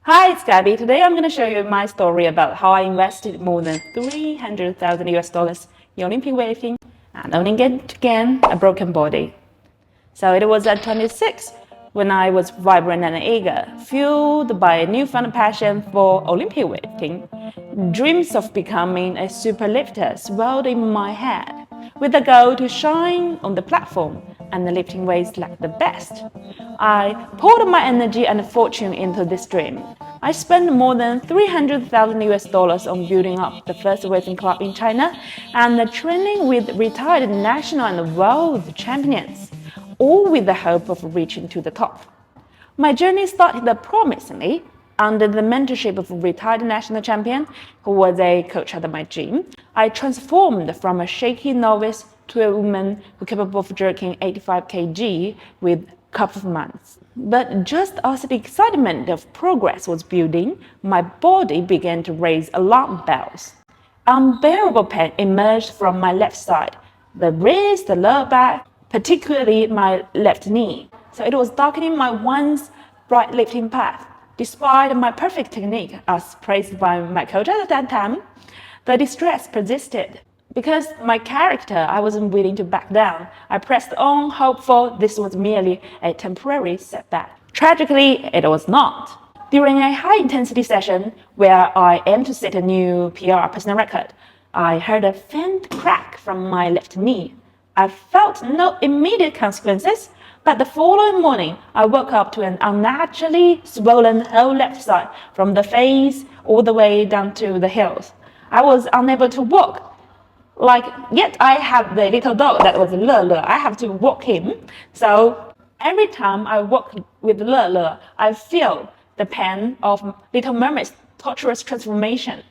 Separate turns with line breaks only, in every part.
Hi, it's Gabby. Today I'm going to show you my story about how I invested more than 300,000 US dollars in Olympic weightlifting and only get to gain a broken body. So it was at 26 when I was vibrant and eager, fueled by a newfound passion for Olympic weightlifting. Dreams of becoming a super lifter swelled in my head, with the goal to shine on the platform and lifting weights like the best. I poured my energy and fortune into this dream. I spent more than 300,000 US dollars on building up the first weightlifting club in China and training with retired national and world champions, all with the hope of reaching to the top. My journey started promisingly under the mentorship of a retired national champion who was a coach at my gym. I transformed from a shaky novice to a woman who capable of jerking 85 kg with a couple of months. But just as the excitement of progress was building, my body began to raise alarm bells. Unbearable pain emerged from my left side, the wrist, the lower back, particularly my left knee. So it was darkening my once bright lifting path. Despite my perfect technique, as praised by my coach at that time, the distress persisted. Because my character, I wasn't willing to back down. I pressed on, hopeful this was merely a temporary setback. Tragically, it was not. During a high-intensity session where I aimed to set a new PR personal record, I heard a faint crack from my left knee. I felt no immediate consequences, but the following morning, I woke up to an unnaturally swollen whole left side from the face all the way down to the heels. I was unable to walk. Yet I have the little dog that was Le. I have to walk him. So every time I walk with Le, I feel the pain of Little Mermaid's torturous transformation.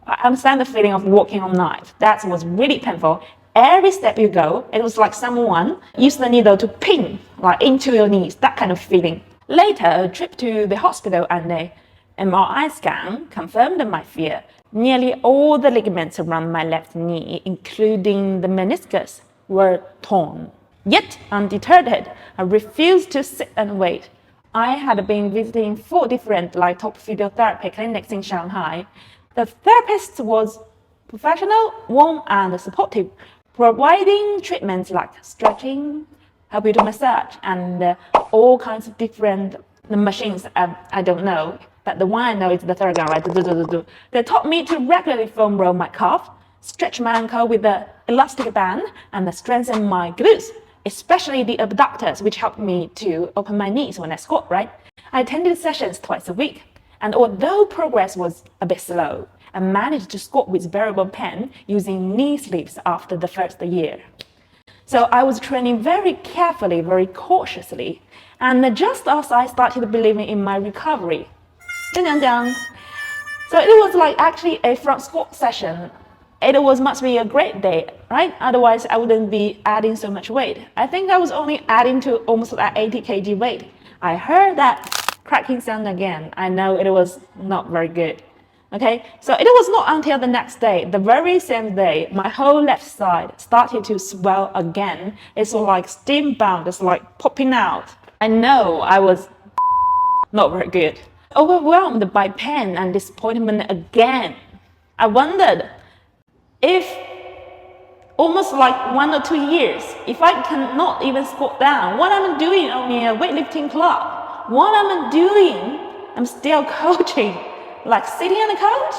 I understand the feeling of walking on knife. That was really painful. Every step you go, it was like someone used the needle to pin into your knees, that kind of feeling. Later, a trip to the hospital and a MRI scan confirmed my fear. Nearly all the ligaments around my left knee, including the meniscus, were torn. Yet, undeterred, I refused to sit and wait. I had been visiting 4 different top physiotherapy clinics in Shanghai. The therapist was professional, warm, and supportive, providing treatments like stretching, help you to massage, and all kinds of different machines. I don't know, but the one I know is the third one, right? They taught me to regularly foam roll my calf, stretch my ankle with the elastic band, and strengthen my glutes, especially the abductors, which helped me to open my knees when I squat, right? I attended sessions twice a week, and although progress was a bit slow, I managed to squat with bearable pain using knee sleeves after the first year. So I was training very carefully, very cautiously, and just as I started believing in my recovery, so it was actually a front squat session. It must be a great day, right? Otherwise, I wouldn't be adding so much weight. I think I was only adding to almost 80 kg weight. I heard that cracking sound again. I know it was not very good. Okay, so it was not until the next day, the very same day, my whole left side started to swell again. It's like steam bound, it's like popping out. I know I was not very good. Overwhelmed by pain and disappointment again. I wondered if almost 1 or 2 years, if I cannot even squat down, what am I doing on a weightlifting club? What am I doing? I'm still coaching. Sitting on the couch?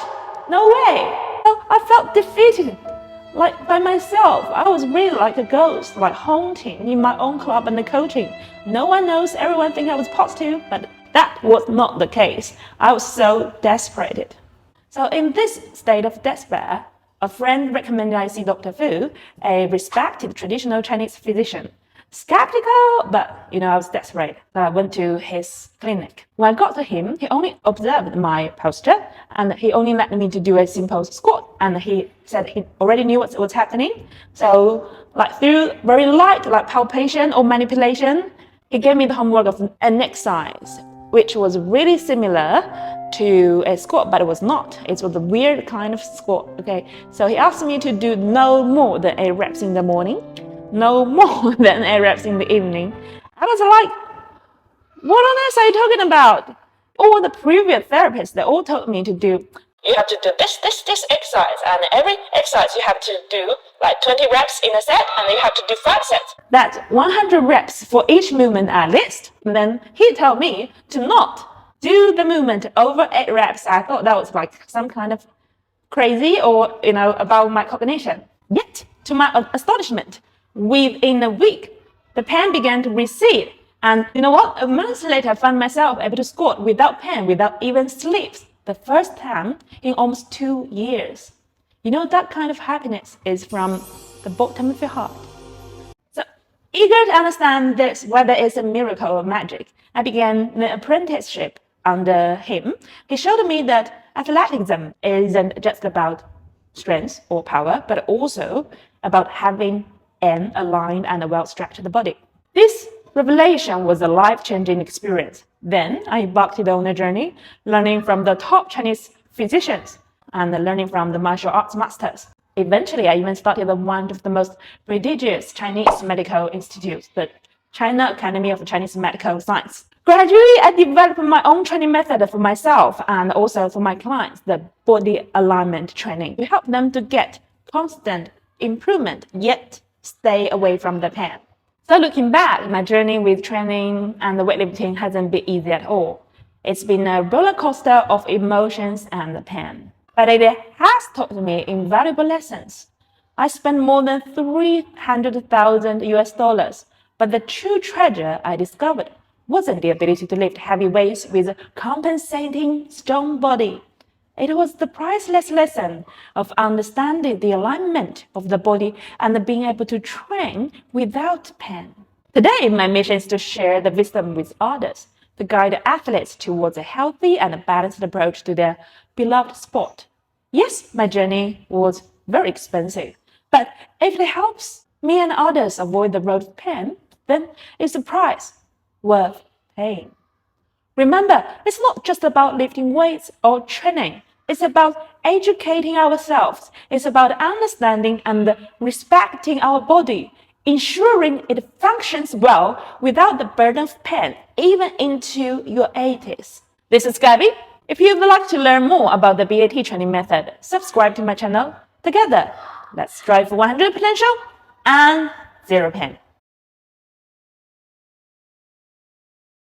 No way. I felt defeated, by myself. I was really like a ghost, haunting in my own club and the coaching. No one knows, everyone thinks I was positive, but that was not the case. I was so desperate. So in this state of despair, a friend recommended I see Dr. Fu, a respected traditional Chinese physician. Skeptical, but I was desperate. So I went to his clinic. When I got to him, he only observed my posture and he only let me to do a simple squat. And he said he already knew what was happening. So through very light palpation or manipulation, he gave me the homework of an exercise, which was really similar to a squat, but it was not. It was a weird kind of squat. Okay, so he asked me to do no more than 8 reps in the morning, no more than 8 reps in the evening. I was like, what on earth are you talking about? All the previous therapists, they all told me to do, you have to do this exercise, and every exercise you have to do like 20 reps in a set, and you have to do 5 sets. That's 100 reps for each movement at least. And then he told me to not do the movement over 8 reps. I thought that was like some kind of crazy or, about my cognition. Yet, to my astonishment, within a week, the pain began to recede. And you know what? A month later, I found myself able to squat without pain, without even sleeps. The first time in almost 2 years. That kind of happiness is from the bottom of your heart. So, eager to understand this, whether it's a miracle or magic, I began an apprenticeship under him. He showed me that athleticism isn't just about strength or power, but also about having an aligned and a well-structured body. This revelation was a life-changing experience. Then I embarked on a journey, learning from the top Chinese physicians and learning from the martial arts masters. Eventually, I even started one of the most prestigious Chinese medical institutes, the China Academy of Chinese Medical Science. Gradually, I developed my own training method for myself and also for my clients, the body alignment training, to help them to get constant improvement, yet stay away from the pain. So looking back, my journey with training and the weightlifting hasn't been easy at all. It's been a roller coaster of emotions and pain. But it has taught me invaluable lessons. I spent more than 300,000 US dollars, but the true treasure I discovered wasn't the ability to lift heavy weights with a compensating strong body. It was the priceless lesson of understanding the alignment of the body and being able to train without pain. Today, my mission is to share the wisdom with others, to guide athletes towards a healthy and balanced approach to their beloved sport. Yes, my journey was very expensive, but if it helps me and others avoid the road of pain, then it's a price worth paying. Remember, it's not just about lifting weights or training. It's about educating ourselves. It's about understanding and respecting our body, ensuring it functions well without the burden of pain, even into your 80s. This is Gabby. If you'd like to learn more about the BAT training method, subscribe to my channel. Together, let's strive for 100 potential and 0 pain.